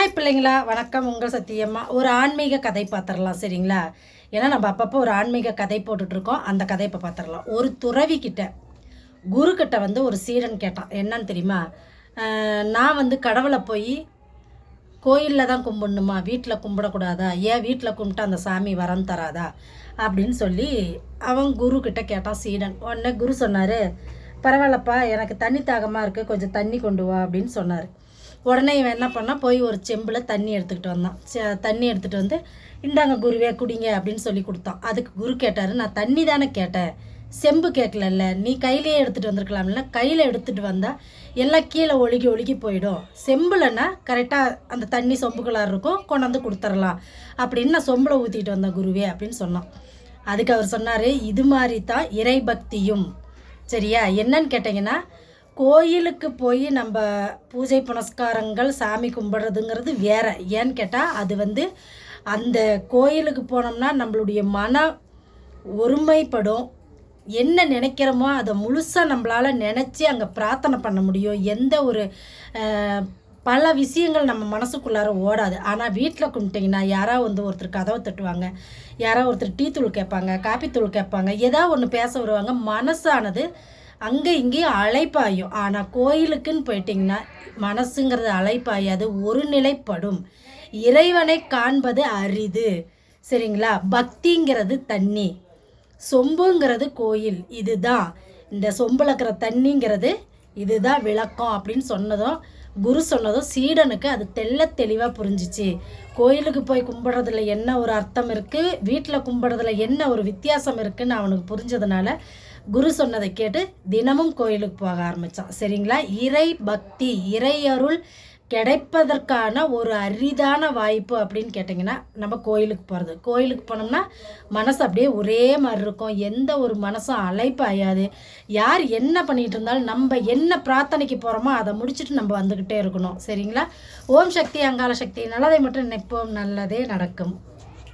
Hi பிள்ளைங்களா, வணக்கம். உங்கள் சத்தியம்மா. ஒரு ஆன்மீக கதை பார்த்துடலாம், சரிங்களா? ஏன்னா நம்ம அப்பப்போ ஒரு ஆன்மீக கதை போட்டுட்ருக்கோம். அந்த கதை இப்போ பார்த்துடலாம். ஒரு துறவி கிட்ட, குரு கிட்ட வந்து ஒரு சீடன் கேட்டான். என்னன்னு தெரியுமா? நான் வந்து கடவுளை போய் கோயிலில் தான் கும்பிடணுமா, வீட்டில் கும்பிடக்கூடாதா? ஏன் வீட்டில் கும்பிட்டா அந்த சாமி வரம் தராதா அப்படின்னு சொல்லி அவன் குரு கிட்ட கேட்டான் சீடன். உடனே குரு சொன்னார், பரவாயில்லப்பா, எனக்கு தண்ணி தாகமாக இருக்குது, கொஞ்சம் தண்ணி கொண்டு வா அப்படின்னு சொன்னார். உடனே இவன் என்ன பண்ணால் போய் ஒரு செம்பில் தண்ணி எடுத்துக்கிட்டு வந்தான். தண்ணி எடுத்துகிட்டு வந்து, இந்தாங்க குருவே குடிங்க அப்படின்னு சொல்லி கொடுத்தான். அதுக்கு குரு கேட்டார், நான் தண்ணி தானே கேட்டேன், செம்பு கேட்கலல்ல, நீ கையிலேயே எடுத்துகிட்டு வந்திருக்கலாம்ல, கையில் எடுத்துகிட்டு வந்தால் எல்லாம் கீழே ஒழுகி ஒழுகி போயிடும், செம்புலன்னா கரெக்டாக அந்த தண்ணி சொம்புகளாக இருக்கும், கொண்டாந்து கொடுத்துடலாம் அப்படின்னு நான் சொம்பில் ஊற்றிட்டு வந்தேன் குருவே அப்படின்னு சொன்னான். அதுக்கு அவர் சொன்னார், இது மாதிரி தான் இறை பக்தியும், சரியா? என்னன்னு கேட்டிங்கன்னா, கோயிலுக்கு போய் நம்ம பூஜை புனஸ்காரங்கள் சாமி கும்பிட்றதுங்கிறது வேறு. ஏன்னு கேட்டால் அது வந்து அந்த கோயிலுக்கு போனோம்னா நம்மளுடைய மன ஒருமைப்படும். என்ன நினைக்கிறோமோ அதை முழுசாக நம்மளால் நினச்சி அங்கே பிரார்த்தனை பண்ண முடியும். எந்த ஒரு பல விஷயங்கள் நம்ம மனசுக்குள்ளார ஓடாது. ஆனால் வீட்டில் கும்பிட்டிங்கன்னா யாராவது வந்து ஒருத்தர் கதவை தட்டுவாங்க, யாராவது ஒருத்தர் டீ தூள் கேட்பாங்க, காப்பி தூள் கேட்பாங்க, ஏதாவது ஒன்று பேச வருவாங்க. மனசானது அங்கே இங்கேயும் அலைப்பாயும். ஆனால் கோயிலுக்குன்னு போயிட்டிங்கன்னா மனசுங்கிறது அலைப்பாயாது, ஒரு நிலைப்படும். இறைவனை காண்பது அரிது, சரிங்களா? பக்திங்கிறது தண்ணி, சொம்புங்கிறது கோயில். இதுதான் இந்த சொம்பில் இருக்கிற தண்ணிங்கிறது, இதுதான் விளக்கம் அப்படின்னு சொன்னதும், குரு சொன்னதும் சீடனுக்கு அது தெளிவாக புரிஞ்சிச்சு. கோயிலுக்கு போய் கும்பிட்றதுல என்ன ஒரு அர்த்தம் இருக்குது, வீட்டில் கும்பிட்றதுல என்ன ஒரு வித்தியாசம் இருக்குதுன்னு அவனுக்கு புரிஞ்சதுனால குரு சொன்னதை கேட்டு தினமும் கோயிலுக்கு போக ஆரம்பித்தான், சரிங்களா? இறை பக்தி, இறை அருள் கிடைப்பதற்கான ஒரு அரிதான வாய்ப்பு அப்படின்னு கேட்டிங்கன்னா நம்ம கோயிலுக்கு போகிறது. கோயிலுக்கு போனோம்னா மனசு அப்படியே ஒரே மாதிரி இருக்கும், எந்த ஒரு மனசும் அலைப்பாயாது. யார் என்ன பண்ணிகிட்டு இருந்தாலும் நம்ம என்ன பிரார்த்தனைக்கு போகிறோமோ அதை முடிச்சுட்டு நம்ம வந்துக்கிட்டே இருக்கணும், சரிங்களா? ஓம் சக்தி அங்காள சக்தி, நல்லதை மட்டும் நினைப்போம், நல்லதே நடக்கும்.